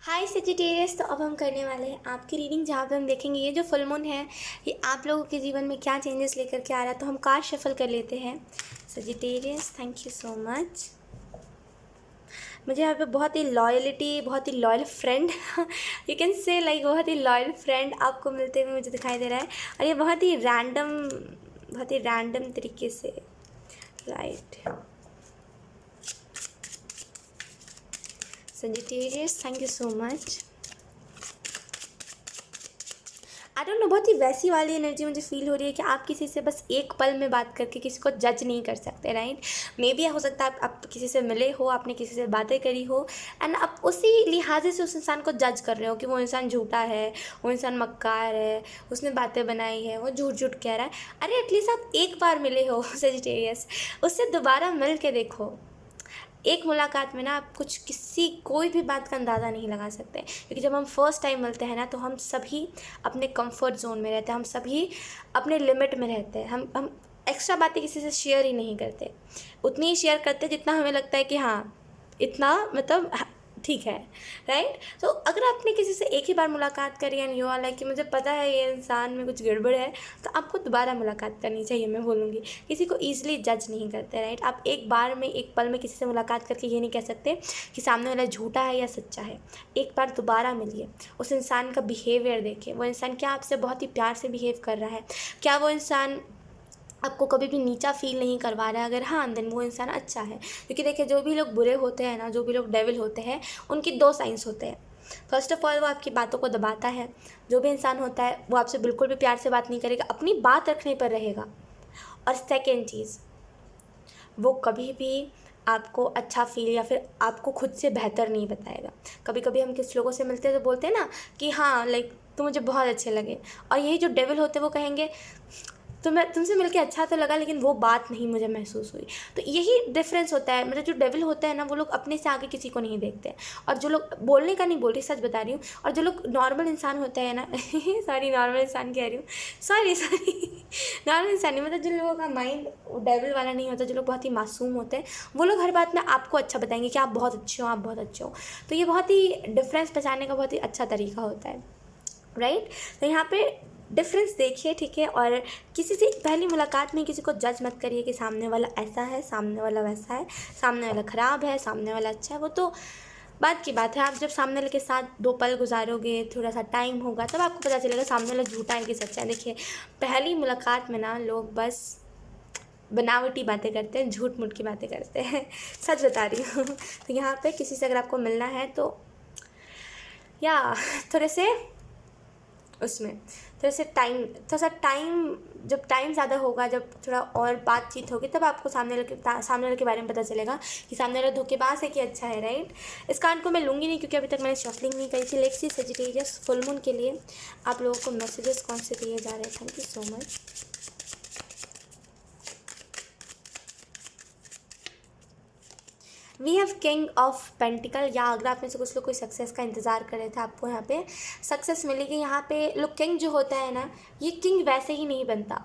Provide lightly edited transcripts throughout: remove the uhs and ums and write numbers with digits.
हाय Sagittarius. तो अब हम करने वाले हैं आपकी रीडिंग, जहाँ पे हम देखेंगे ये जो फुल मून है ये आप लोगों के जीवन में क्या चेंजेस लेकर के आ रहा है। तो हम कार्ड शफल कर लेते हैं। Sagittarius, thank you so much. मुझे यहाँ पे बहुत ही लॉयलिटी, बहुत ही loyal friend you can say like बहुत ही लॉयल फ्रेंड आपको मिलते हुए मुझे दिखाई दे रहा है। और ये बहुत ही रैंडम तरीके से right. Sagittarius, thank you so much. I don't know, बहुत ही वैसी वाली एनर्जी मुझे फील हो रही है कि आप किसी से बस एक पल में बात करके किसी को जज नहीं कर सकते, राइट। मे बी हो सकता है आप किसी से मिले हो, आपने किसी से बातें करी हो एंड आप उसी लिहाजे से उस इंसान को जज कर रहे हो कि वो इंसान झूठा है, वो इंसान मक्कार है, उसने बातें बनाई है, वो झूठ झूठ कह रहा है। अरे एटलीस्ट आप एक बार मिले हो सेजिटेरियस, उससे दोबारा मिल के देखो। एक मुलाकात में ना आप कोई भी बात का अंदाज़ा नहीं लगा सकते, क्योंकि जब हम फर्स्ट टाइम मिलते हैं ना तो हम सभी अपने कंफर्ट जोन में रहते हैं, हम सभी अपने लिमिट में रहते हैं। हम एक्स्ट्रा बातें किसी से शेयर ही नहीं करते, उतनी ही शेयर करते जितना हमें लगता है कि हाँ इतना मतलब ठीक है, राइट। तो अगर आपने किसी से एक ही बार मुलाकात करी एंड यू आर लाइक कि मुझे पता है ये इंसान में कुछ गड़बड़ है, तो आपको दोबारा मुलाकात करनी चाहिए। मैं बोलूँगी किसी को ईजिली जज नहीं करते, राइट। आप एक बार में एक पल में किसी से मुलाकात करके ये नहीं कह सकते कि सामने वाला झूठा है या सच्चा है। एक बार दोबारा मिलिए, उस इंसान का बिहेवियर देखिए, वो इंसान क्या आपसे बहुत ही प्यार से बिहेव कर रहा है, क्या वो इंसान आपको कभी भी नीचा फील नहीं करवा रहा है। अगर हाँ देन वो इंसान अच्छा है। क्योंकि देखिए जो भी लोग बुरे होते हैं ना, जो भी लोग डेविल होते हैं, उनकी दो साइंस होते हैं। फर्स्ट ऑफ ऑल वो आपकी बातों को दबाता है। जो भी इंसान होता है वो आपसे बिल्कुल भी प्यार से बात नहीं करेगा, अपनी बात रखने पर रहेगा। और सेकेंड चीज़, वो कभी भी आपको अच्छा फील या फिर आपको खुद से बेहतर नहीं बताएगा। कभी कभी हम किस लोगों से मिलते हैं तो बोलते हैं ना कि हाँ लाइक तुम मुझे बहुत अच्छे लगे, और यही जो डेविल होते हैं वो कहेंगे तो मैं तुमसे मिलके अच्छा तो लगा लेकिन वो बात नहीं मुझे महसूस हुई। तो यही डिफरेंस होता है। मतलब जो डेविल होता है ना वो लोग अपने से आगे किसी को नहीं देखते, और जो लोग बोलने का नहीं बोल रही, सच बता रही हूँ, और जो लोग नॉर्मल इंसान होते हैं ना सॉरी नॉर्मल इंसान कह रही हूँ, सॉरी नॉर्मल इंसान नहीं, मतलब जिन लोगों का माइंड डेविल वाला नहीं होता, जो लोग बहुत ही मासूम होते हैं, वो लोग हर बात में आपको अच्छा बताएंगे कि आप बहुत अच्छे हो, आप बहुत अच्छे हो। तो ये बहुत ही डिफरेंस पहचानने का बहुत ही अच्छा तरीका होता है, राइट। तो यहाँ पे डिफरेंस देखिए, ठीक है। और किसी से पहली मुलाकात में किसी को जज मत करिए कि सामने वाला ऐसा है, सामने वाला वैसा है, सामने वाला ख़राब है, सामने वाला अच्छा है। वो तो बात की बात है। आप जब सामने वाले के साथ दो पल गुजारोगे, थोड़ा सा टाइम होगा, तब आपको पता चलेगा सामने वाला झूठा है कि सच्चा है। देखिए पहली मुलाकात में ना लोग बस बनावटी बातें करते हैं, झूठ मूठ की बातें करते हैं सच बता रही हूँ। तो यहाँ पे किसी से अगर आपको मिलना है तो या थोड़े से उसमें थोड़ा सा टाइम, जब टाइम ज़्यादा होगा, जब थोड़ा और बातचीत होगी, तब आपको सामने वाले के बारे में पता चलेगा कि सामने वाला धोखेबाज है कि अच्छा है, राइट। इस कार्ड को मैं लूँगी नहीं क्योंकि अभी तक मैंने शफलिंग नहीं करी थी। Let's see Sagittarius full moon के लिए आप लोगों को मैसेजेस कौन से दिए जा रहे हैं। Thank you so much. We have king of pentacle, या अगर आप में से कुछ लोग कोई सक्सेस का इंतज़ार कर रहे थे, आपको यहाँ पे सक्सेस मिलेगी। यहाँ पे लोग किंग जो होता है ना, ये किंग वैसे ही नहीं बनता।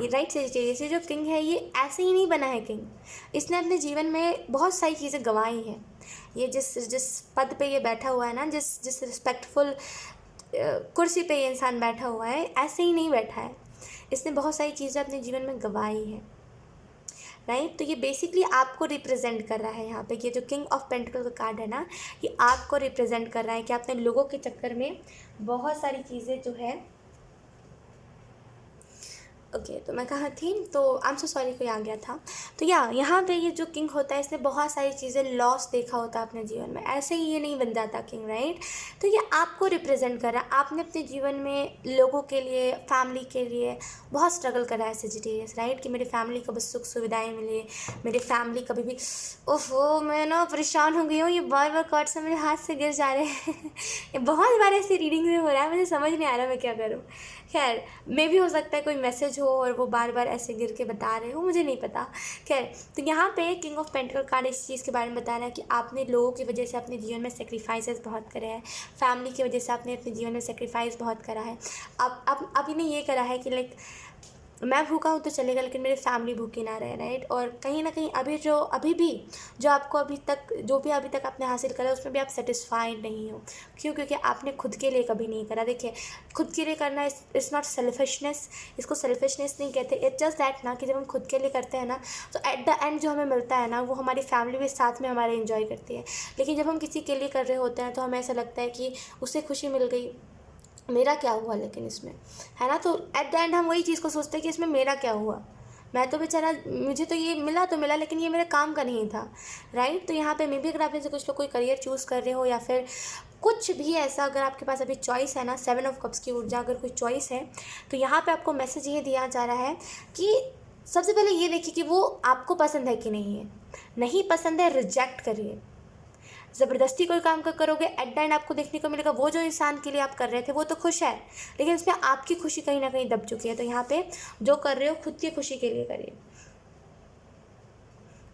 ये राइट सेजिटेरियस, ये जो किंग है ये ऐसे ही नहीं बना है किंग। इसने अपने जीवन में बहुत सारी चीज़ें गंवाई हैं। ये जिस जिस पद पे ये बैठा हुआ है ना, जिस जिस रिस्पेक्टफुल कुर्सी पे ये इंसान बैठा हुआ है, ऐसे ही नहीं बैठा है। इसने बहुत सारी चीज़ें अपने जीवन में गंवाई हैं, राइट। तो ये बेसिकली आपको रिप्रेजेंट कर रहा है। यहाँ पे ये जो किंग ऑफ पेंटिकल का कार्ड है ना, ये आपको रिप्रेजेंट कर रहा है कि आपने लोगों के चक्कर में बहुत सारी चीज़ें जो है ओके तो मैं कहाँ थी, तो आई एम सो सॉरी कोई आ गया था। तो यहाँ पे ये जो किंग होता है इसने बहुत सारी चीज़ें लॉस देखा होता है अपने जीवन में, ऐसे ही ये नहीं बन जाता किंग, राइट। तो ये आपको रिप्रेजेंट कर रहा है। आपने अपने जीवन में लोगों के लिए, फैमिली के लिए बहुत स्ट्रगल करा है सेजिटेरियस, राइट। कि मेरी फैमिली को बस सुख सुविधाएँ मिले, मेरी फैमिली कभी भी ओहो मैं ना परेशान हो गई हूँ, ये बार बार कार्ड से मेरे हाथ से गिर जा रहे हैं ये बहुत बार ऐसी रीडिंग में हो रहा है, मुझे समझ नहीं आ रहा मैं क्या करूँ। खैर मे भी हो सकता है कोई मैसेज हो और वो बार बार ऐसे गिर के बता रहे हो, मुझे नहीं पता। खैर तो यहाँ पे किंग ऑफ पेंटिकल कार्ड इस चीज़ के बारे में बता रहा है कि आपने लोगों की वजह से अपने जीवन में सेक्रीफाइसेस बहुत करे हैं, फैमिली की वजह से आपने अपने जीवन में सेक्रीफाइस बहुत करा है। अब इन्हें ये करा है कि लाइक मैं भूखा हूँ तो चलेगा, लेकिन मेरी फैमिली भूखी ना रहे, राइट। और कहीं ना कहीं अभी भी जो आपको अभी तक आपने हासिल करा उसमें भी आप सेटिस्फाइड नहीं हो। क्यों? क्योंकि आपने खुद के लिए कभी नहीं करा। देखिए, खुद के लिए करना इट्स नॉट सेल्फिशनेस, इसको सेल्फिशनेस नहीं कहते। इट्स जस्ट दैट ना कि जब हम खुद के लिए करते हैं ना, तो एट द एंड जो हमें मिलता है ना, वो हमारी फैमिली भी साथ में हमारे एंजॉय करती है। लेकिन जब हम किसी के लिए कर रहे होते हैं तो हमें ऐसा लगता है कि उसे खुशी मिल गई, मेरा क्या हुआ लेकिन इसमें, है ना। तो एट द एंड हम वही चीज़ को सोचते हैं कि इसमें मेरा क्या हुआ, मैं तो बेचारा, मुझे तो ये मिला तो मिला, लेकिन ये मेरे काम का नहीं था, राइट। तो यहाँ पे मे भी अगर आप जैसे कुछ लोग कोई करियर चूज़ कर रहे हो या फिर कुछ भी ऐसा, अगर आपके पास अभी चॉइस है ना, 7 ऑफ कप्स की ऊर्जा अगर कोई चॉइस है, तो यहाँ पे आपको मैसेज ये दिया जा रहा है कि सबसे पहले ये देखिए कि वो आपको पसंद है कि नहीं है। नहीं पसंद है, रिजेक्ट करिए। ज़बरदस्ती कोई काम का करोगे, एट द एंड आपको देखने को मिलेगा वो जो इंसान के लिए आप कर रहे थे वो तो खुश है, लेकिन इसमें आपकी खुशी कहीं ना कहीं दब चुकी है। तो यहाँ पे जो कर रहे हो खुद की खुशी के लिए करिए।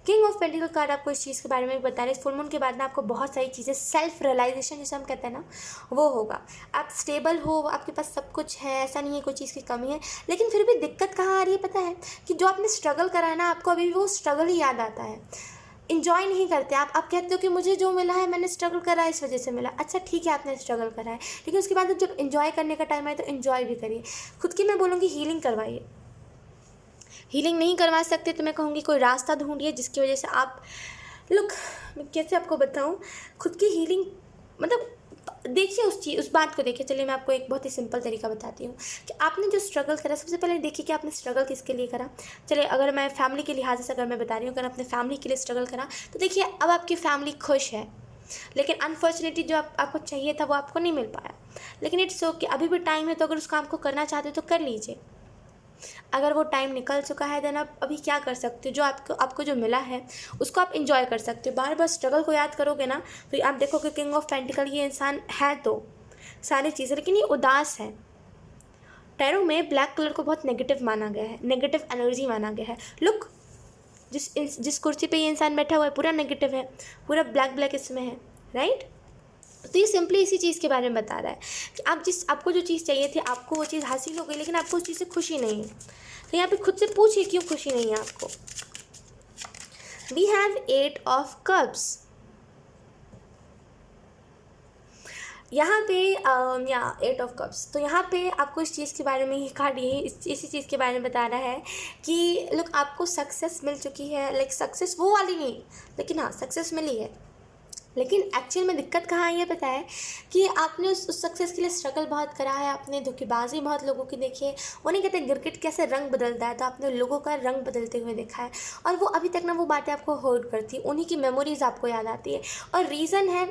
किंग ऑफ पेंटिकल कार्ड आपको इस चीज़ के बारे में भी बता रहे हैं, इस फुल मून के बाद ना आपको बहुत सारी चीज़ें, सेल्फ रियलाइजेशन जिसे हम कहते हैं ना, वो होगा। आप स्टेबल हो, आपके पास सब कुछ है, ऐसा नहीं है कोई चीज़ की कमी है, लेकिन फिर भी दिक्कत कहाँ आ रही है पता है? कि जो आपने स्ट्रगल करा है ना, आपको अभी भी वो स्ट्रगल ही याद आता है। इन्जॉय नहीं करते आप कहते हो कि मुझे जो मिला है मैंने स्ट्रगल करा है, इस वजह से मिला। अच्छा ठीक है, आपने स्ट्रगल करा है, लेकिन उसके बाद जब इन्जॉय करने का टाइम आए तो इन्जॉय भी करिए। खुद की मैं बोलूँगी हीलिंग करवाइए। हीलिंग नहीं करवा सकते तो मैं कहूँगी कोई रास्ता ढूंढिए जिसकी वजह से आप लुक, मैं कैसे आपको बताऊँ, खुद की हीलिंग, मतलब देखिए उस बात को देखिए। चलिए मैं आपको एक बहुत ही सिंपल तरीका बताती हूँ कि आपने जो स्ट्रगल करा, सबसे पहले देखिए कि आपने स्ट्रगल किसके लिए करा। चलिए अगर मैं फैमिली के लिहाज से अगर मैं बता रही हूँ, अगर आपने फैमिली के लिए स्ट्रगल करा तो देखिए अब आपकी फैमिली खुश है, लेकिन अनफॉर्चुनेटली जो आपको चाहिए था वो आपको नहीं मिल पाया। लेकिन इट्स ओके, अभी भी टाइम है, तो अगर उस काम को करना चाहते हो तो कर लीजिए। अगर वो टाइम निकल चुका है देन आप अभी क्या कर सकते हो, जो आपको जो मिला है उसको आप इंजॉय कर सकते हो। बार बार स्ट्रगल को याद करोगे ना तो आप देखोगे किंग ऑफ पेंटिकल ये इंसान है तो सारी चीज़ें, लेकिन ये उदास है। टैरो में ब्लैक कलर को बहुत नेगेटिव माना गया है, नेगेटिव एनर्जी माना गया है। लुक, जिस कुर्सी पे ये इंसान बैठा हुआ है पूरा नेगेटिव है, पूरा ब्लैक ब्लैक इसमें है, राइट। तो ये सिंपली इसी चीज़ के बारे में बता रहा है कि आपको जो चीज़ चाहिए थी आपको वो चीज़ हासिल हो गई, लेकिन आपको उस चीज़ से खुशी नहीं है। तो यहाँ पे खुद से पूछिए क्यों खुशी नहीं है आपको। We have 8 of cups. यहाँ पे या 8 ऑफ कप्स, तो यहाँ पे आपको इस चीज़ के बारे में ही कार्ड यही इसी चीज़ के बारे में बता रहा है कि लुक, आपको सक्सेस मिल चुकी है, लाइक सक्सेस वो वाली नहीं, लेकिन हाँ सक्सेस मिली है। लेकिन एक्चुअल में दिक्कत कहाँ आई है पता है? कि आपने उस सक्सेस के लिए स्ट्रगल बहुत करा है, आपने धोखेबाजी बहुत लोगों की देखी है। वो नहीं कहते गिरगिट कैसे रंग बदलता है, तो आपने लोगों का रंग बदलते हुए देखा है, और वो अभी तक ना वो बातें आपको हर्ट करती, उन्हीं की मेमोरीज़ आपको याद आती है। और रीज़न है,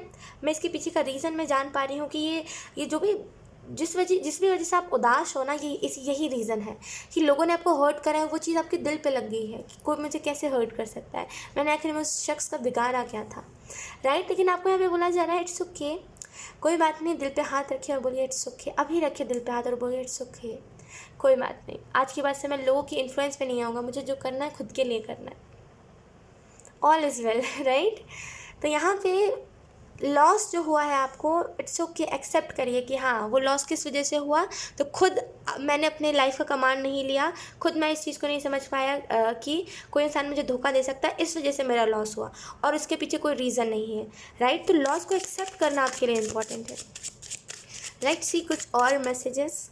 मैं इसके पीछे का रीज़न मैं जान पा रही हूँ कि ये जो भी जिस भी वजह से आप उदास हो ना, यही रीज़न है कि लोगों ने आपको हर्ट करा है, वो चीज़ आपके दिल पे लग गई है कि कोई मुझे कैसे हर्ट कर सकता है, मैंने आखिर में उस शख्स का बिगाड़ा क्या था, राइट। लेकिन आपको यहाँ पे बोला जा रहा है इट्स ओके, कोई बात नहीं, दिल पे हाथ रखिए और बोलिए इट्स ओके। अभी रखिए दिल पे हाथ और बोलिए इट्स ओके, कोई बात नहीं, आज के बाद से मैं लोगों की इन्फ्लुएंस पे नहीं आऊँगा, मुझे जो करना है खुद के लिए करना है, ऑल इज़ वेल, राइट। तो यहाँ पे लॉस जो हुआ है आपको, इट्स ओके, एक्सेप्ट करिए कि हाँ वो लॉस किस वजह से हुआ। तो खुद मैंने अपने लाइफ का कमांड नहीं लिया, खुद मैं इस चीज़ को नहीं समझ पाया कि कोई इंसान मुझे धोखा दे सकता है, इस वजह से मेरा लॉस हुआ, और उसके पीछे कोई रीज़न नहीं है, राइट। तो लॉस को एक्सेप्ट करना आपके लिए इम्पॉर्टेंट है, राइट। सी कुछ और मैसेजेस।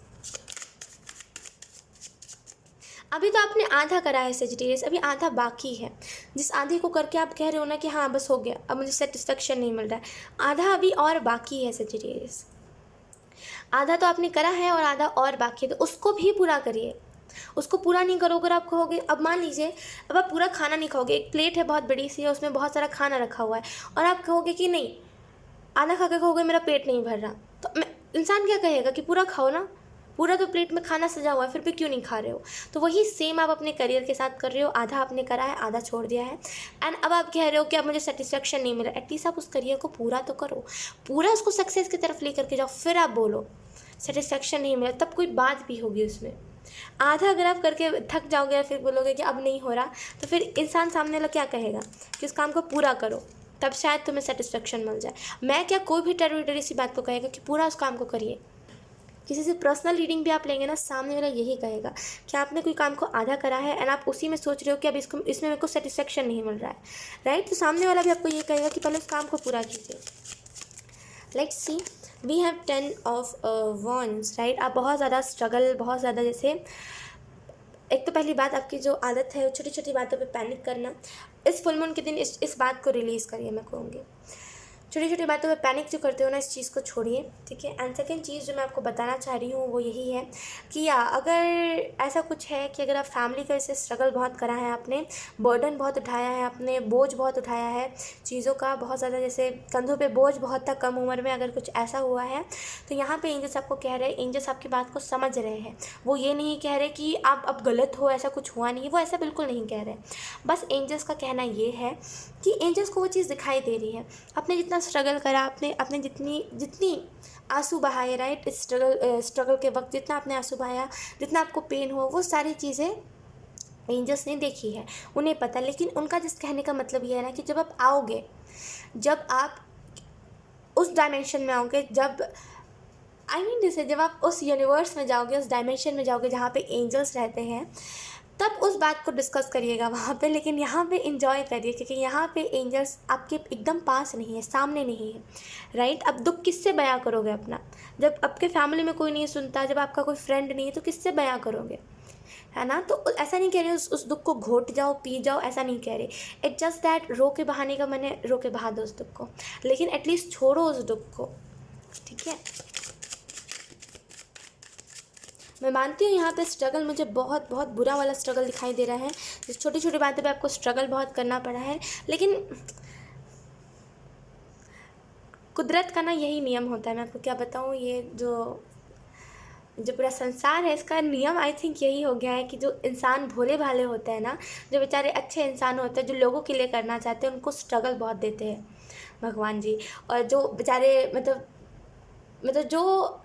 अभी तो आपने आधा करा है सेजिटेरियस, अभी आधा बाकी है। जिस आधे को करके आप कह रहे हो ना कि हाँ बस हो गया, अब मुझे सेटिस्फेक्शन नहीं मिल रहा है, आधा अभी और बाकी है सेजिटेरियस। आधा तो आपने करा है और आधा और बाकी है, तो उसको भी पूरा करिए। उसको पूरा नहीं करोगे अगर आप कहोगे, अब मान लीजिए अब आप पूरा खाना नहीं खाओगे, एक प्लेट है बहुत बड़ी सी है, उसमें बहुत सारा खाना रखा हुआ है, और आप कहोगे कि नहीं, आधा खा के कहोगे मेरा पेट नहीं भर रहा, तो इंसान क्या कहेगा कि पूरा खाओ ना, पूरा तो प्लेट में खाना सजा हुआ है, फिर भी क्यों नहीं खा रहे हो। तो वही सेम आप अपने करियर के साथ कर रहे हो, आधा आपने करा है, आधा छोड़ दिया है, एंड अब आप कह रहे हो कि अब मुझे सेटिस्फेक्शन नहीं मिला। एटलीस्ट आप उस करियर को पूरा तो करो, पूरा उसको सक्सेस की तरफ लेकर के जाओ, फिर आप बोलो सेटिस्फेक्शन नहीं मिला, तब कोई बात भी होगी उसमें। आधा अगर आप करके थक जाओगे या फिर बोलोगे कि अब नहीं हो रहा, तो फिर इंसान सामने वाला क्या कहेगा कि उस काम को पूरा करो, तब शायद तुम्हें सेटिस्फेक्शन मिल जाए। मैं क्या, कोई भी टेररिटरी सी बात को कहेगा कि पूरा उस काम को करिए, किसी से पर्सनल रीडिंग भी आप लेंगे ना, सामने वाला यही कहेगा कि आपने कोई काम को आधा करा है एंड आप उसी में सोच रहे हो कि अब इसमें मेरे को सेटिस्फेक्शन नहीं मिल रहा है, राइट। तो सामने वाला भी आपको ये कहेगा कि पहले उस काम को पूरा कीजिए। Let's see, we have 10 of wands, right. आप बहुत ज़्यादा स्ट्रगल, बहुत ज़्यादा, जैसे एक तो पहली बात आपकी जो आदत है छोटी छोटी बातों पे पैनिक करना, इस फुल मून के दिन इस बात को रिलीज़ करिए। मैं कहूँगी छोटी छोटी बातों में पैनिक जो करते हो ना, इस चीज़ को छोड़िए, ठीक है। एंड सेकेंड चीज़ जो मैं आपको बताना चाह रही हूँ वो यही है कि अगर ऐसा कुछ है कि अगर आप फैमिली का इससे स्ट्रगल बहुत करा है आपने, बर्डन बहुत उठाया है आपने, बोझ बहुत उठाया है चीज़ों का, बहुत ज़्यादा, जैसे कंधों पे बोझ बहुत था कम उम्र में, अगर कुछ ऐसा हुआ है तो यहाँ पे एंजल्स आपको कह रहे हैं, एंजल्स आपकी बात को समझ रहे हैं। वो ये नहीं कह रहे कि आप अब गलत हो, ऐसा कुछ हुआ नहीं, वो ऐसा बिल्कुल नहीं कह रहे। बस एंजल्स का कहना ये है कि एंजल्स को वो चीज़ दिखाई दे रही है, आपने जितना स्ट्रगल करा, आपने जितनी आंसू बहाए, राइट, इस स्ट्रगल के वक्त जितना आपने आंसू बहाया, जितना आपको पेन हुआ, वो सारी चीज़ें एंजल्स ने देखी है, उन्हें पता। लेकिन उनका जिस कहने का मतलब ये है ना कि जब आप आओगे, जब आप उस डायमेंशन में आओगे, जैसे जब आप उस यूनिवर्स में जाओगे, उस डायमेंशन में जाओगे जहाँ पे एंजल्स रहते हैं, तब उस बात को डिस्कस करिएगा वहाँ पे। लेकिन यहाँ पे एंजॉय करिए, क्योंकि यहाँ पे एंजल्स आपके एकदम पास नहीं है, सामने नहीं है, राइट। अब दुख किससे बयां करोगे अपना, जब आपके फैमिली में कोई नहीं सुनता, जब आपका कोई फ्रेंड नहीं है, तो किससे बयां करोगे, है ना। तो ऐसा नहीं कह रहे उस दुख को घोट जाओ, पी जाओ, ऐसा नहीं कह रहे। इट्स जस्ट दैट रो के बहाने का मैंने रो के बहा दो उस दुख को, लेकिन एटलीस्ट छोड़ो उस दुख को, ठीक है। मैं मानती हूँ यहाँ पे स्ट्रगल, मुझे बहुत बहुत बुरा वाला स्ट्रगल दिखाई दे रहा है, जिस छोटी छोटी बातों पे आपको स्ट्रगल बहुत करना पड़ा है। लेकिन कुदरत का ना यही नियम होता है, मैं आपको क्या बताऊँ, ये जो पूरा संसार है, इसका नियम आई थिंक यही हो गया है कि जो इंसान भोले भाले होते हैं ना, जो बेचारे अच्छे इंसान होते हैं, जो लोगों के लिए करना चाहते हैं, उनको स्ट्रगल बहुत देते हैं भगवान जी। और जो बेचारे मतलब जो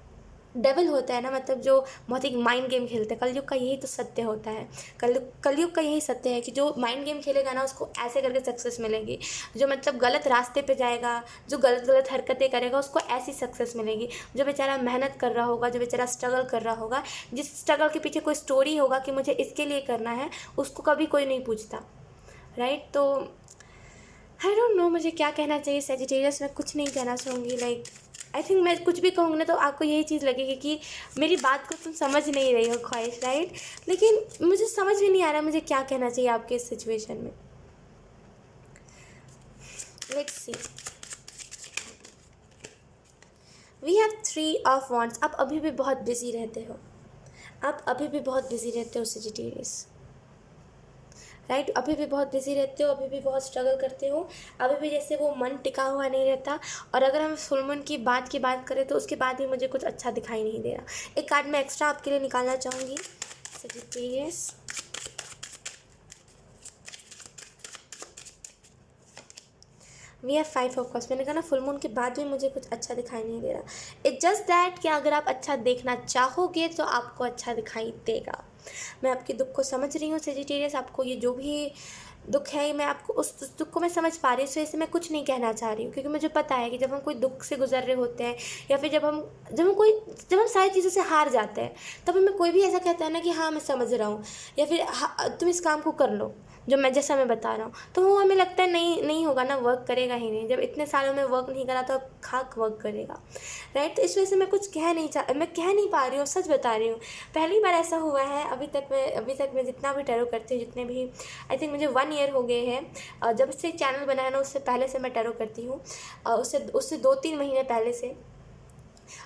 डेविल होता है ना, मतलब जो बहुत ही माइंड गेम खेलते हैं, कलयुग का यही तो सत्य होता है। कलयुग का यही सत्य है कि जो माइंड गेम खेलेगा ना, उसको ऐसे करके सक्सेस मिलेगी। जो मतलब गलत रास्ते पे जाएगा, जो गलत हरकतें करेगा, उसको ऐसी सक्सेस मिलेगी। जो बेचारा मेहनत कर रहा होगा, जो बेचारा स्ट्रगल कर रहा होगा, जिस स्ट्रगल के पीछे कोई स्टोरी होगा कि मुझे इसके लिए करना है, उसको कभी कोई नहीं पूछता, राइट। तो आई डोंट नो मुझे क्या कहना चाहिए सैजिटेरियस, मैं कुछ नहीं कहना चाहूँगी। लाइक आई थिंक मैं कुछ भी कहूँगी ना तो आपको यही चीज़ लगेगी कि मेरी बात को तुम समझ नहीं रही हो, ख्वाहिश, राइट। लेकिन मुझे समझ भी नहीं आ रहा मुझे क्या कहना चाहिए आपके इस सिचुएशन में। Let's see, we have 3 of wands। आप अभी भी बहुत बिजी रहते हो, आप अभी भी बहुत बिजी रहते हो सजिटेरियस, राइट। अभी भी बहुत बिजी रहते हो, अभी भी बहुत स्ट्रगल करते हो, अभी भी जैसे वो मन टिका हुआ नहीं रहता। और अगर हम फुल मून की बात करें तो उसके बाद भी मुझे कुछ अच्छा दिखाई नहीं दे रहा। एक कार्ड मैं एक्स्ट्रा आपके लिए निकालना चाहूँगी, Sagittarius. We have 5 of cups. मैंने कहा ना फुल मून के बाद भी मुझे कुछ अच्छा दिखाई नहीं दे रहा। इट्स जस्ट दैट कि अगर आप अच्छा देखना चाहोगे तो आपको अच्छा दिखाई देगा। मैं आपके दुख को समझ रही हूँ सजिटेरियस, आपको ये जो भी दुख है, मैं आपको उस दुख को मैं समझ पा रही हूँ। इस वजह से मैं कुछ नहीं कहना चाह रही हूँ, क्योंकि मुझे पता है कि जब हम कोई दुख से गुजर रहे होते हैं, या फिर जब हम सारी चीज़ों से हार जाते हैं, तब हमें कोई भी ऐसा कहता है ना कि हाँ मैं समझ रहा हूँ, या फिर तुम इस काम को कर लो जो जैसा मैं बता रहा हूँ, तो वो हमें लगता है नहीं होगा ना, वर्क करेगा ही नहीं। जब इतने सालों में वर्क नहीं करा तो अब खाक वर्क करेगा, राइट। तो इस वजह से मैं कुछ मैं कह नहीं पा रही हूँ, सच बता रही हूँ। पहली बार ऐसा हुआ है अभी तक मैं जितना भी टैरो करती हूँ, जितने भी, आई थिंक मुझे 1 ईयर हो गए हैं जब से चैनल बनाया ना, उससे पहले से मैं टैरो करती हूँ। उससे 2-3 महीने पहले से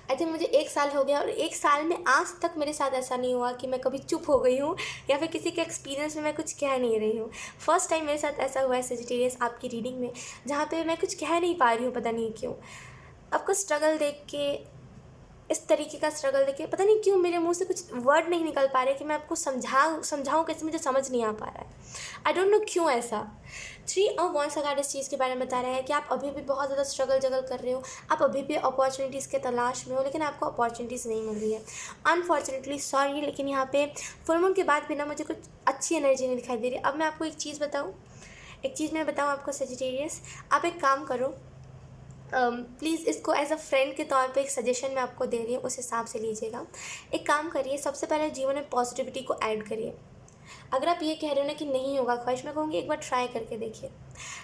आई थिंक मुझे 1 साल हो गया, और 1 साल में आज तक मेरे साथ ऐसा नहीं हुआ कि मैं कभी चुप हो गई हूँ या फिर किसी के एक्सपीरियंस में मैं कुछ कह नहीं रही हूँ। फर्स्ट टाइम मेरे साथ ऐसा हुआ है सजिटेरियस आपकी रीडिंग में, जहाँ पे मैं कुछ कह नहीं पा रही हूँ, पता नहीं क्यों। आपका स्ट्रगल देख के, इस तरीके का स्ट्रगल देख के, पता नहीं क्यों मेरे मुंह से कुछ वर्ड नहीं निकल पा रहे कि मैं आपको समझाऊँ कैसे, मुझे समझ नहीं आ पा रहा है। आई डोंट नो क्यों ऐसा। 3 ऑफ wands का कार्ड इस चीज़ के बारे में बता रहा है कि आप अभी भी बहुत ज़्यादा स्ट्रगल कर रहे हो, आप अभी भी अपॉर्चुनिटीज़ के तलाश में हो, लेकिन आपको अपॉर्चुनिटीज़ नहीं मिल रही है, अनफॉर्चुनेटली, सॉरी। लेकिन यहाँ पे फुल मून के बाद भी ना मुझे कुछ अच्छी एनर्जी नहीं दिखाई दे रही। अब मैं आपको एक चीज़ मैं बताऊँ आपको सजिटेरियस, आप एक काम करो, प्लीज़ इसको एज अ फ्रेंड के तौर पे एक सजेशन मैं आपको दे रही हूँ, उस हिसाब से लीजिएगा। एक काम करिए, सबसे पहले जीवन में पॉजिटिविटी को ऐड करिए। अगर आप ये कह रहे हो ना कि नहीं होगा ख्वाहिश, मैं कहूँगी एक बार ट्राई करके देखिए।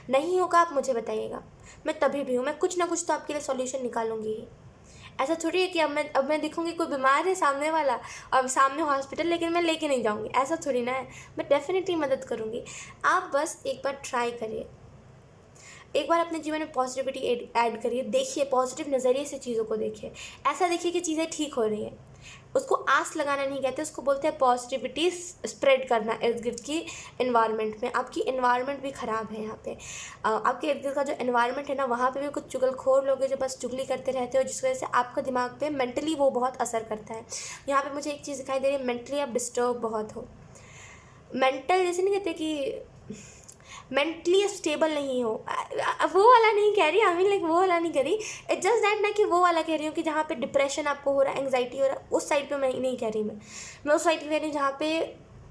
नहीं होगा आप मुझे बताइएगा, मैं तभी भी हूँ, मैं कुछ ना कुछ तो आपके लिए सॉल्यूशन निकालूंगी ही। ऐसा थोड़ी है कि अब मैं देखूँगी कोई बीमार है सामने वाला और सामने हॉस्पिटल, लेकिन मैं लेके नहीं जाऊँगी, ऐसा थोड़ी ना है। मैं डेफिनेटली मदद करूँगी। आप बस एक बार ट्राई करिए, एक बार अपने जीवन में पॉजिटिविटी ऐड करिए, देखिए पॉजिटिव नज़रिए से चीज़ों को देखिए। ऐसा देखिए कि चीज़ें ठीक हो रही हैं। उसको आस लगाना नहीं कहते, उसको बोलते हैं पॉजिटिविटी स्प्रेड करना इर्द गिर्द की इन्वायरमेंट में। आपकी इन्वायरमेंट भी ख़राब है यहाँ पे। आपके इर्द गिर्द का जो इन्वायरमेंट है ना, वहाँ पे भी कुछ चुगलखोर लोग हैं जो बस चुगली करते रहते हो, जिस वजह से आपका दिमाग पे मेंटली वो बहुत असर करता है। यहाँ पे मुझे एक चीज़ दिखाई दे रही है, मेंटली आप डिस्टर्ब बहुत हो। मेंटल जैसे नहीं कहते कि मेंटली स्टेबल नहीं हो, वो वाला नहीं कह रही, आई मीन लाइक वो वाला नहीं कह रही। इट्स जस्ट दैट ना कि वो वाला कह रही हूँ कि जहाँ पे डिप्रेशन आपको हो रहा है, एंग्जाइटी हो रहा है, उस साइड पे मैं नहीं कह रही। मैं उस साइड पे कह रही हूँ जहाँ पे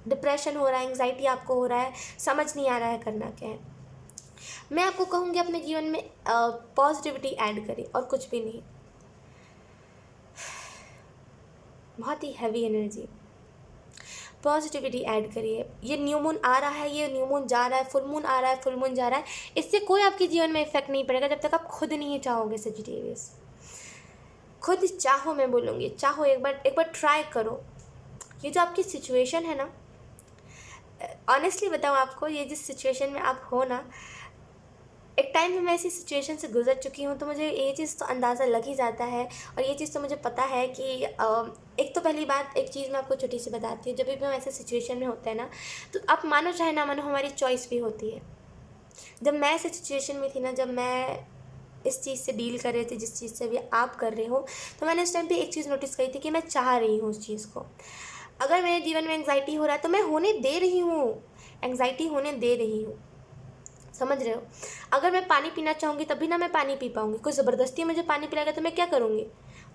डिप्रेशन हो रहा है, एंग्जाइटी आपको हो रहा है, समझ नहीं आ रहा है करना क्या है। मैं आपको कहूँगी अपने जीवन में पॉजिटिविटी ऐड करें और कुछ भी नहीं। बहुत ही हैवी एनर्जी, पॉजिटिविटी ऐड करिए। ये न्यू मून आ रहा है, ये न्यू मून जा रहा है, फुल मून आ रहा है, फुल मून जा रहा है, इससे कोई आपके जीवन में इफेक्ट नहीं पड़ेगा जब तक आप खुद नहीं चाहोगे। सजिटेरियस खुद चाहो, मैं बोलूँगी चाहो, एक बार ट्राई करो। ये जो आपकी सिचुएशन है ना, ऑनेस्टली बताऊँ आपको, ये जिस सिचुएशन में आप हो ना, एक टाइम में मैं ऐसी सिचुएशन से गुजर चुकी हूँ, तो मुझे ये चीज़ तो अंदाज़ा लग ही जाता है। और ये चीज़ तो मुझे पता है कि एक तो पहली बात, एक चीज़ मैं आपको छोटी सी बताती हूँ। जब भी हम ऐसे सिचुएशन में होते हैं ना, तो आप मानो चाहे ना मानो, हमारी चॉइस भी होती है। जब मैं ऐसे सिचुएशन में थी ना, जब मैं इस चीज़ से डील कर रही थी जिस चीज़ से भी आप कर रहे हो, तो मैंने उस टाइम पे एक चीज़ नोटिस करी थी कि मैं चाह रही हूँ उस चीज़ को। अगर मेरे जीवन में एंग्जाइटी हो रहा है तो मैं होने दे रही हूँ, एंग्जाइटी होने दे रही हूँ। समझ रहे हो? अगर मैं पानी पीना चाहूँगी तभी ना मैं पानी पी पाऊँगी। कोई ज़बरदस्ती मुझे पानी पिलाएगा तो मैं क्या करूँगी?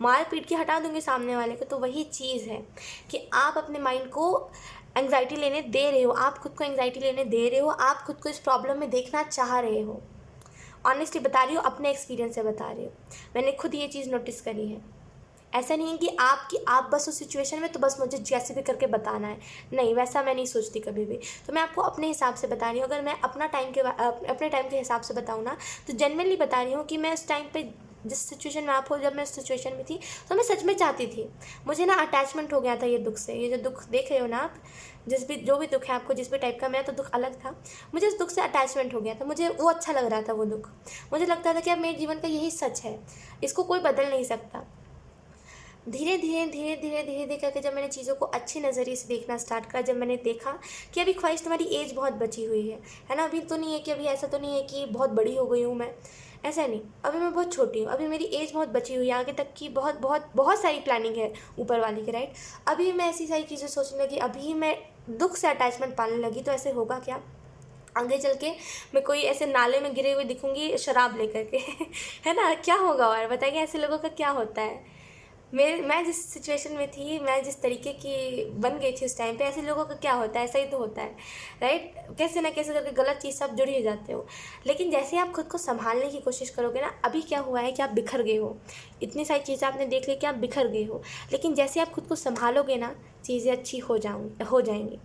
मार पीट के हटा दूँगी सामने वाले को। तो वही चीज़ है कि आप अपने माइंड को एंग्जाइटी लेने दे रहे हो, आप खुद को एंग्जाइटी लेने दे रहे हो, आप खुद को इस प्रॉब्लम में देखना चाह रहे हो। ऑनेस्टली बता रही हूँ, अपने एक्सपीरियंस से बता रही हूँ, मैंने खुद ये चीज़ नोटिस करी है। ऐसा नहीं है कि आप बस उस सिचुएशन में तो बस मुझे जैसे भी करके बताना है, नहीं, वैसा मैं नहीं सोचती कभी भी। तो मैं आपको अपने हिसाब से बता रही हूँ। अगर मैं अपने टाइम के हिसाब से बताऊँ ना, तो जेन्युइनली बता रही हूँ कि मैं उस टाइम पे जिस सिचुएशन में आप हो, जब मैं उस सिचुएशन में थी, तो मैं सच में चाहती थी। मुझे ना अटैचमेंट हो गया था ये दुख से। ये जो दुख देख रहे हो ना आप, जो भी दुख है आपको, जिस भी टाइप का, मेरा तो दुख अलग था। मुझे उस दुख से अटैचमेंट हो गया था, मुझे वो अच्छा लग रहा था वो दुख। मुझे लगता था कि अब मेरे जीवन का यही सच है, इसको कोई बदल नहीं सकता। धीरे धीरे धीरे धीरे धीरे धीरे करके जब मैंने चीज़ों को अच्छे नज़रिए से देखना स्टार्ट करा, जब मैंने देखा कि अभी ख्वाहिश, तुम्हारी एज बहुत बची हुई है ना, अभी तो नहीं है कि अभी ऐसा तो नहीं है कि बहुत बड़ी हो गई हूँ मैं, ऐसा नहीं, अभी मैं बहुत छोटी हूँ, अभी मेरी एज बहुत बची हुई है, आगे तक की बहुत बहुत बहुत सारी प्लानिंग है ऊपर वाली की, राइट। अभी मैं ऐसी सारी चीज़ें सोचने लगी, अभी मैं दुख से अटैचमेंट पाने लगी, तो ऐसे होगा क्या, आगे चल के मैं कोई ऐसे नाले में गिरे हुए दिखूंगी शराब लेकर के है ना, क्या होगा? और बताइए ऐसे लोगों का क्या होता है। मैं जिस सिचुएशन में थी, मैं जिस तरीके की बन गई थी उस टाइम पे, ऐसे लोगों का क्या होता है? ऐसा ही तो होता है, राइट। कैसे ना कैसे करके गलत चीज़ से आप जुड़ ही जाते हो। लेकिन जैसे आप खुद को संभालने की कोशिश करोगे ना, अभी क्या हुआ है कि आप बिखर गए हो, इतनी सारी चीज़ें आपने देख ली कि आप बिखर गए हो, लेकिन जैसे आप खुद को संभालोगे ना, चीज़ें अच्छी हो जाएंगी,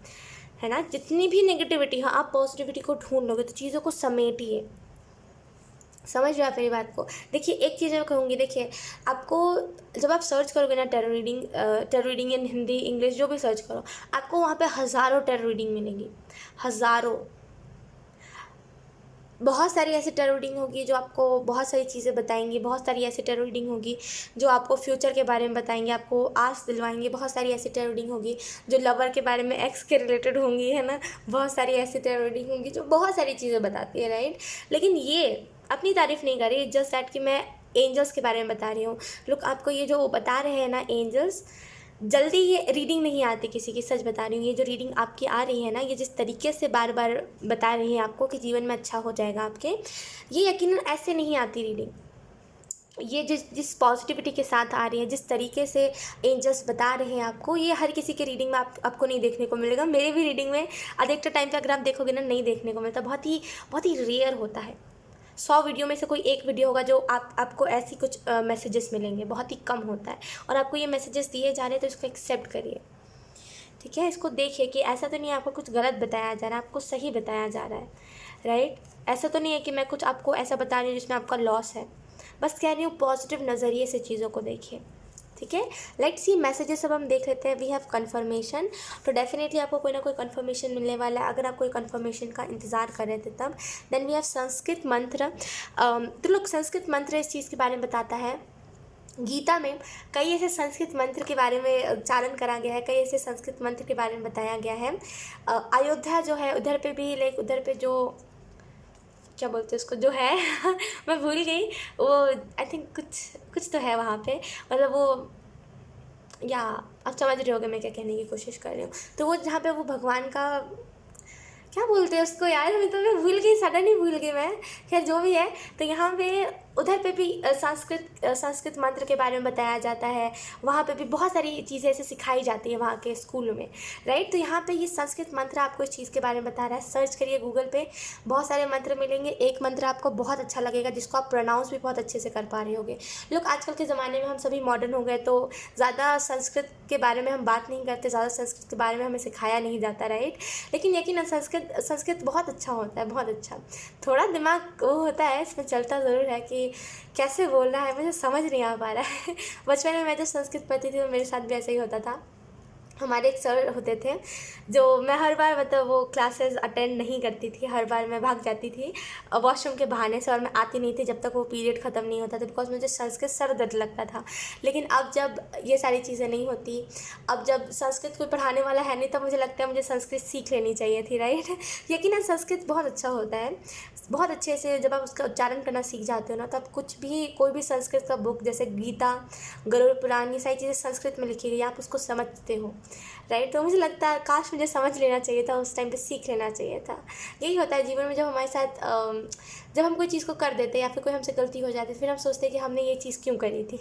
है ना। जितनी भी नेगेटिविटी हो, आप पॉजिटिविटी को ढूंढ लोगे, तो चीज़ों को समेटिए। समझ रहे हो आप मेरी बात को? देखिए एक चीज़ मैं कहूँगी, देखिए आपको जब आप सर्च करोगे ना tarot reading in Hindi English जो भी सर्च करो, आपको वहाँ पे हज़ारों टेरो रीडिंग मिलेंगी, हज़ारों। बहुत सारी ऐसी टेरो रीडिंग होगी जो आपको बहुत सारी चीज़ें बताएंगी, बहुत सारी ऐसी टेरो रीडिंग होगी जो आपको फ्यूचर के बारे में बताएंगे, आपको आस दिलवाएंगे। बहुत सारी ऐसी टेरो रीडिंग होगी जो लवर के बारे में, एक्स के रिलेटेड होंगी, है ना। बहुत सारी ऐसी टेरो रीडिंग होंगी जो बहुत सारी चीज़ें बताती है, राइट। लेकिन ये अपनी तारीफ़ नहीं कर रही, जस्ट दैट कि मैं एंजल्स के बारे में बता रही हूँ। लोग आपको ये जो बता रहे हैं ना एंजल्स, जल्दी ये रीडिंग नहीं आती किसी की, सच बता रही हूँ। ये जो रीडिंग आपकी आ रही है ना, ये जिस तरीके से बार बार बता रही हैं आपको कि जीवन में अच्छा हो जाएगा आपके, ये यकीनन ऐसे नहीं आती रीडिंग। ये जिस पॉजिटिविटी के साथ आ रही है, जिस तरीके से एंजल्स बता रहे हैं आपको, ये हर किसी के रीडिंग में आपको नहीं देखने को मिलेगा। मेरे भी रीडिंग में अधिकतर टाइम पे अगर आप देखोगे ना, नहीं देखने को मिलता, बहुत ही रेयर होता है। 100 वीडियो में से कोई एक वीडियो होगा जो आपको ऐसी कुछ मैसेजेस मिलेंगे, बहुत ही कम होता है। और आपको ये मैसेजेस दिए जा रहे हैं तो इसको एक्सेप्ट करिए, ठीक है। इसको देखिए कि ऐसा तो नहीं है आपको कुछ गलत बताया जा रहा है, आपको सही बताया जा रहा है, राइट। ऐसा तो नहीं है कि मैं कुछ आपको ऐसा बता रही हूँ जिसमें आपका लॉस है, बस कह रही हूँ पॉजिटिव नज़रिए से चीज़ों को देखिए, ठीक है। लेट्स सी मैसेजेस अब हम देख लेते हैं। वी हैव कन्फर्मेशन, तो डेफिनेटली आपको कोई ना कोई कन्फर्मेशन मिलने वाला है। अगर आप कोई कन्फर्मेशन का इंतज़ार कर रहे थे तब। देन वी हैव संस्कृत मंत्र। तो लोग संस्कृत मंत्र इस चीज़ के बारे में बताता है, गीता में कई ऐसे संस्कृत मंत्र के बारे में उच्चारण करा गया है, कई ऐसे संस्कृत मंत्र के बारे में बताया गया है। अयोध्या जो है उधर पे भी लाइक उधर पे जो क्या बोलते हैं उसको जो है मैं भूल गई, वो आई थिंक कुछ कुछ तो है वहाँ पे, मतलब वो या आप समझ रहे होगे मैं क्या कहने की कोशिश कर रही हूँ। तो वो जहाँ पे वो भगवान का क्या बोलते हैं उसको यार, मैं भूल गई, सडन ही भूल गई मैं। खैर जो भी है, तो यहाँ पे उधर पे भी संस्कृत मंत्र के बारे में बताया जाता है। वहाँ पे भी बहुत सारी चीज़ें ऐसे सिखाई जाती है वहाँ के स्कूलों में, राइट। तो यहाँ पे ये संस्कृत मंत्र आपको इस चीज़ के बारे में बता रहा है। सर्च करिए गूगल पे, बहुत सारे मंत्र मिलेंगे। एक मंत्र आपको बहुत अच्छा लगेगा जिसको आप प्रोनाउंस भी बहुत अच्छे से कर पा रहे होगे। लोग आजकल के ज़माने में हम सभी मॉडर्न हो गए, तो ज़्यादा संस्कृत के बारे में हम बात नहीं करते, ज़्यादा संस्कृत के बारे में हमें सिखाया नहीं जाता, राइट। लेकिन यकीनन संस्कृत बहुत अच्छा होता है, बहुत अच्छा। थोड़ा दिमाग वो होता है इसमें, चलता ज़रूर है कि कैसे बोल रहा है, मुझे समझ नहीं आ पा रहा है बचपन में मैं जब संस्कृत पढ़ती थी तो मेरे साथ भी ऐसा ही होता था। हमारे एक सर होते थे जो मैं हर बार मतलब वो क्लासेस अटेंड नहीं करती थी, हर बार मैं भाग जाती थी वॉशरूम के बहाने से, और मैं आती नहीं थी जब तक वो पीरियड ख़त्म नहीं होता था, बिकॉज मुझे संस्कृत सर दर्द लगता था। लेकिन अब जब ये सारी चीज़ें नहीं होती, अब जब संस्कृत कोई पढ़ाने वाला है नहीं, तब मुझे लगता है मुझे संस्कृत सीख लेनी चाहिए थी, राइट। यकीनन संस्कृत बहुत अच्छा होता है, बहुत अच्छे से जब आप उसका उच्चारण करना सीख जाते हो ना, तो आप कुछ भी कोई भी संस्कृत का बुक जैसे गीता, गरुड़ पुराण, ये सारी चीज़ें संस्कृत में लिखी गई, आप उसको समझते हो, राइट। तो मुझे लगता है काश मुझे समझ लेना चाहिए था उस टाइम पे, सीख लेना चाहिए था। यही होता है जीवन में, जब हमारे साथ जब हम कोई चीज़ को कर देते हैं या फिर कोई हमसे गलती हो जाती है, फिर हम सोचते हैं कि हमने ये चीज़ क्यों करी थी,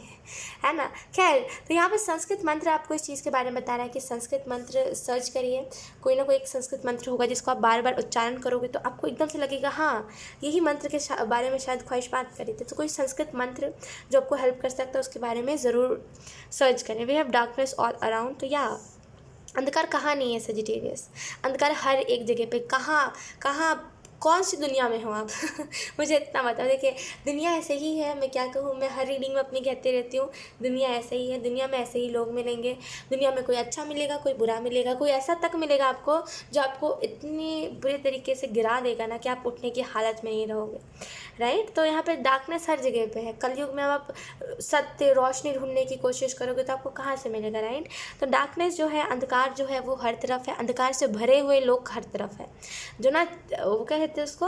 है ना। खैर, तो यहाँ पर संस्कृत मंत्र आपको इस चीज़ के बारे में बता रहा है कि संस्कृत मंत्र सर्च करिए, कोई ना कोई एक संस्कृत मंत्र होगा जिसको आप बार बार उच्चारण करोगे तो आपको एकदम से लगेगा हाँ यही मंत्र के बारे में शायद ख्वाहिशमंद करी थी। तो कोई संस्कृत मंत्र जो आपको हेल्प कर सकता है उसके बारे में ज़रूर सर्च करें। We have darkness all around, तो या अंधकार कहाँ नहीं है सजिटेरियस, अंधकार हर एक जगह पे, कहाँ कौन सी दुनिया में हो आप मुझे इतना बताओ। देखिए दुनिया ऐसे ही है, मैं क्या कहूँ, मैं हर रीडिंग में अपनी कहती रहती हूँ दुनिया ऐसे ही है, दुनिया में ऐसे ही लोग मिलेंगे, दुनिया में कोई अच्छा मिलेगा, कोई बुरा मिलेगा, कोई ऐसा तक मिलेगा आपको जो आपको इतनी बुरे तरीके से गिरा देगा ना कि आप उठने की हालत में नहीं रहोगे, राइट। तो यहाँ पे डार्कनेस हर जगह पे है। कलयुग में आप सत्य रोशनी ढूंढने की कोशिश करोगे तो आपको कहाँ से मिलेगा, राइट। तो डार्कनेस जो है, अंधकार जो है वो हर तरफ है, अंधकार से भरे हुए लोग हर तरफ है। जो ना वो क्या कहते हैं उसको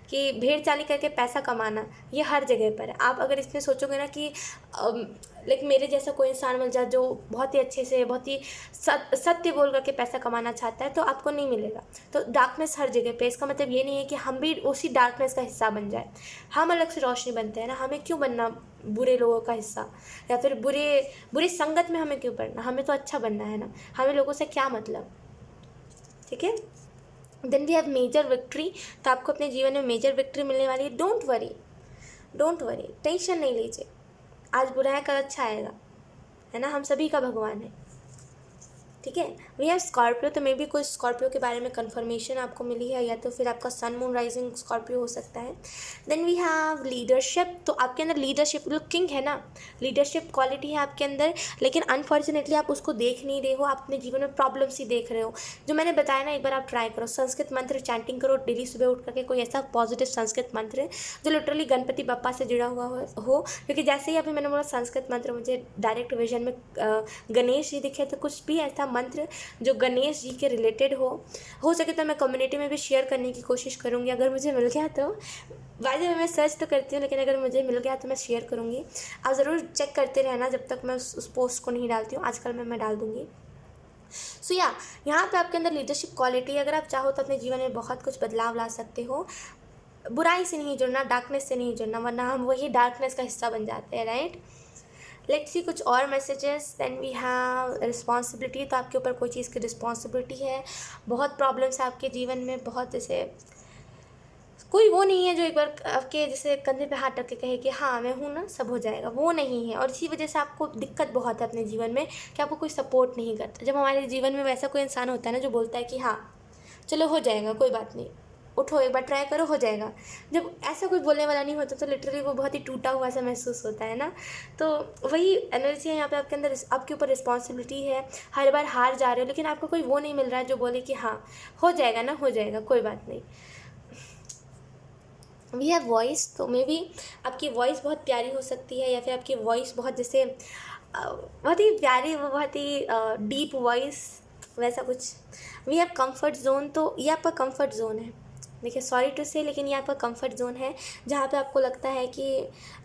कि भेड़ चाली करके पैसा कमाना, ये हर जगह पर है। आप अगर इसमें सोचोगे ना कि लाइक मेरे जैसा कोई इंसान मिल जाए जो बहुत ही अच्छे से, बहुत ही सत्य बोल करके पैसा कमाना चाहता है, तो आपको नहीं मिलेगा। तो डार्कनेस हर जगह पे, इसका मतलब ये नहीं है कि हम भी उसी डार्कनेस का हिस्सा बन जाए। हम अलग से रोशनी बनते हैं ना, हमें क्यों बनना बुरे लोगों का हिस्सा, या फिर बुरी संगत में हमें क्यों पड़ना, हमें तो अच्छा बनना है ना, हमें लोगों से क्या मतलब, ठीक है। Then we have major victory, तो आपको अपने जीवन में मेजर विक्ट्री मिलने वाली है। डोंट वरी, टेंशन नहीं लीजिए, आज बुरा है कल अच्छा आएगा, है ना, हम सभी का भगवान है, ठीक है। वी हैव स्कॉर्पियो, तो मे भी कोई स्कॉर्पियो के बारे में कंफर्मेशन आपको मिली है, या तो फिर आपका सन मून राइजिंग स्कॉर्पियो हो सकता है। देन वी हैव लीडरशिप, तो आपके अंदर लीडरशिप किंग है ना, लीडरशिप क्वालिटी है आपके अंदर, लेकिन अनफॉर्चुनेटली आप उसको देख नहीं रहे हो, आप अपने जीवन में प्रॉब्लम्स ही देख रहे हो। जो मैंने बताया ना, एक बार आप ट्राई करो, संस्कृत मंत्र चैंटिंग करो डेली, सुबह उठ करके कोई ऐसा पॉजिटिव संस्कृत मंत्र जो लिटरली गणपति बप्पा से जुड़ा हुआ हो, क्योंकि जैसे ही अभी मैंने बोला संस्कृत मंत्र, मुझे डायरेक्ट विजन में गणेश जी दिखे। तो कुछ भी ऐसा मंत्र जो गणेश जी के रिलेटेड हो सके तो मैं कम्युनिटी में भी शेयर करने की कोशिश करूँगी, अगर मुझे मिल गया तो। वाइज मैं सर्च तो करती हूँ, लेकिन अगर मुझे मिल गया तो मैं शेयर करूँगी। आप ज़रूर चेक करते रहना जब तक मैं उस पोस्ट को नहीं डालती हूँ, आजकल मैं डाल दूँगी। सो या यहाँ पे आपके अंदर लीडरशिप क्वालिटी, अगर आप चाहो तो अपने जीवन में बहुत कुछ बदलाव ला सकते हो। बुराई से नहीं जुड़ना, डार्कनेस से नहीं जुड़ना, वरना हम वही डार्कनेस का हिस्सा बन जाते हैं, राइट। लेट्स सी कुछ और messages. Then we have responsibility, तो आपके ऊपर कोई चीज़ की रिस्पॉन्सिबिलिटी है, बहुत प्रॉब्लम्स है आपके जीवन में, बहुत जैसे कोई वो नहीं है जो एक बार आपके जैसे कंधे पे हाथ रख के कहे कि हाँ मैं हूँ ना, सब हो जाएगा, वो नहीं है। और इसी वजह से आपको दिक्कत बहुत है अपने जीवन में कि आपको कोई सपोर्ट नहीं करता। जब हमारे जीवन में वैसा कोई इंसान होता है ना जो बोलता है कि हाँ चलो हो जाएगा, कोई बात नहीं, उठो एक बार ट्राई करो, हो जाएगा, जब ऐसा कोई बोलने वाला नहीं होता तो लिटरली वो बहुत ही टूटा हुआ सा महसूस होता है ना। तो वही एनर्जी है यहाँ पे आपके अंदर, आपके ऊपर रिस्पॉन्सिबिलिटी है, हर बार हार जा रहे हो लेकिन आपको कोई वो नहीं मिल रहा है जो बोले कि हाँ हो जाएगा ना, हो जाएगा, कोई बात नहीं। वी हैव वॉइस, तो मे बी आपकी वॉइस बहुत प्यारी हो सकती है, या फिर आपकी वॉइस बहुत जैसे बहुत ही प्यारी, वो बहुत ही डीप वॉइस, वैसा कुछ। वी हैव कंफर्ट जोन, तो ये आपका कंफर्ट जोन है। देखिए सॉरी टू से, लेकिन ये आपका कंफर्ट जोन है जहाँ पे आपको लगता है कि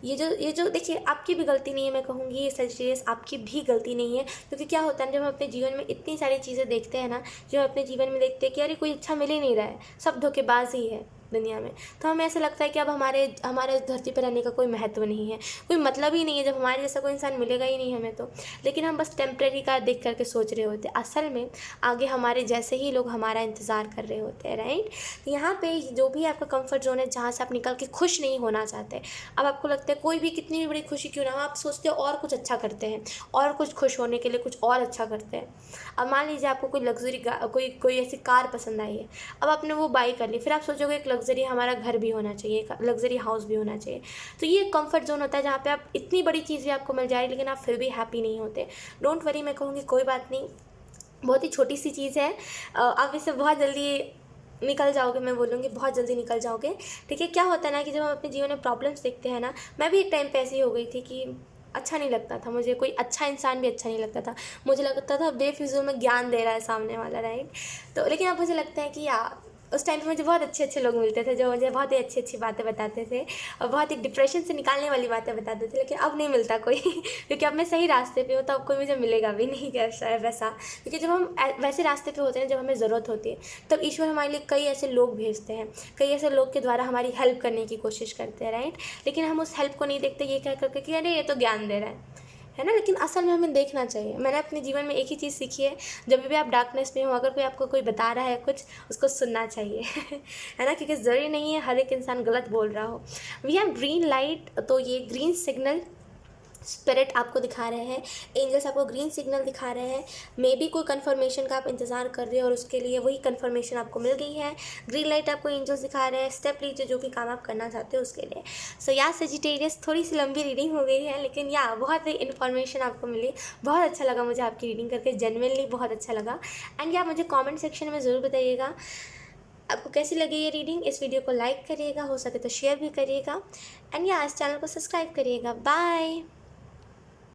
ये जो देखिए आपकी भी गलती नहीं है, मैं कहूँगी ये सजेस आपकी भी गलती नहीं है। क्योंकि क्या होता है जब हम अपने जीवन में इतनी सारी चीज़ें देखते हैं ना, जो हम अपने जीवन में देखते हैं कि अरे कोई अच्छा मिल ही नहीं रहा है, सब धोखेबाज ही है दुनिया में, तो हमें ऐसा लगता है कि अब हमारे हमारे इस धरती पर रहने का कोई महत्व नहीं है, कोई मतलब ही नहीं है, जब हमारे जैसा कोई इंसान मिलेगा ही नहीं हमें तो। लेकिन हम बस टेम्प्रेरी का देख करके सोच रहे होते, असल में आगे हमारे जैसे ही लोग हमारा इंतज़ार कर रहे होते हैं, राइट। तो यहाँ पे जो भी आपका कंफर्ट जोन है जहाँ से आप निकल के खुश नहीं होना चाहते, अब आपको लगता है कोई भी कितनी भी बड़ी खुशी क्यों ना हो, आप सोचते हो और कुछ अच्छा करते हैं, और कुछ खुश होने के लिए कुछ और अच्छा करते हैं। अब मान लीजिए आपको कोई लग्जरी कोई ऐसी कार पसंद आई है, अब आपने वो बाई कर ली, फिर आप सोचोगे एक लग्जरी हमारा घर भी होना चाहिए, एक लग्जरी हाउस भी होना चाहिए। तो ये कंफर्ट जोन होता है जहाँ पे आप इतनी बड़ी चीज़ भी आपको मिल जाए लेकिन आप फिर भी हैप्पी नहीं होते। डोंट वरी, मैं कहूँगी कोई बात नहीं, बहुत ही छोटी सी चीज़ है, आप इससे बहुत जल्दी निकल जाओगे, मैं बोलूँगी बहुत जल्दी निकल जाओगे। ठीक है, क्या होता है ना कि जब हम अपने जीवन में प्रॉब्लम्स देखते हैं ना, मैं भी एक टाइम पे ऐसी हो गई थी कि अच्छा नहीं लगता था मुझे, कोई अच्छा इंसान भी अच्छा नहीं लगता था, मुझे लगता था बेफिजूल में ज्ञान दे रहा है सामने वाला, राइट। तो लेकिन अब मुझे लगता है कि यार उस टाइम पे मुझे बहुत अच्छे अच्छे लोग मिलते थे जो मुझे बहुत ही अच्छी अच्छी बातें बताते थे और बहुत ही डिप्रेशन से निकालने वाली बातें बताते थे, लेकिन अब नहीं मिलता कोई क्योंकि अब मैं सही रास्ते पे हूँ, तो अब कोई मुझे मिलेगा भी नहीं कैसा वैसा। क्योंकि जब हम वैसे रास्ते पे होते हैं जब हमें ज़रूरत होती है, तब ईश्वर हमारे लिए कई ऐसे लोग भेजते हैं, कई ऐसे लोग के द्वारा हमारी हेल्प करने की कोशिश करते हैं, राइट। लेकिन हम उस हेल्प को नहीं देखते, ये कह करके कि अरे ये तो ज्ञान दे रहा है ना। लेकिन असल में हमें देखना चाहिए। मैंने अपने जीवन में एक ही चीज़ सीखी है, जब भी आप डार्कनेस में हो, अगर कोई आपको कोई बता रहा है कुछ, उसको सुनना चाहिए है ना, क्योंकि ज़रूरी नहीं है हर एक इंसान गलत बोल रहा हो। वी हैव ग्रीन लाइट, तो ये ग्रीन सिग्नल स्पिरिट आपको दिखा रहे हैं, एंजल्स आपको ग्रीन सिग्नल दिखा रहे हैं। मे बी कोई कन्फर्मेशन का आप इंतज़ार कर रहे हो और उसके लिए वही कन्फर्मेशन आपको मिल गई है। ग्रीन लाइट आपको एंजल्स दिखा रहे हैं, स्टेप लीजिए जो भी काम आप करना चाहते हो उसके लिए। सो या सेजिटेरियस, थोड़ी सी लंबी रीडिंग हो गई है, लेकिन या बहुत ही इन्फॉर्मेशन आपको मिली। बहुत अच्छा लगा मुझे आपकी रीडिंग करके, जेन्युइनली बहुत अच्छा लगा। एंड या मुझे कॉमेंट सेक्शन में ज़रूर बताइएगा आपको कैसी लगी ये रीडिंग। इस वीडियो को लाइक करिएगा, हो सके तो शेयर भी करिएगा, एंड या इस चैनल को सब्सक्राइब करिएगा। बाय।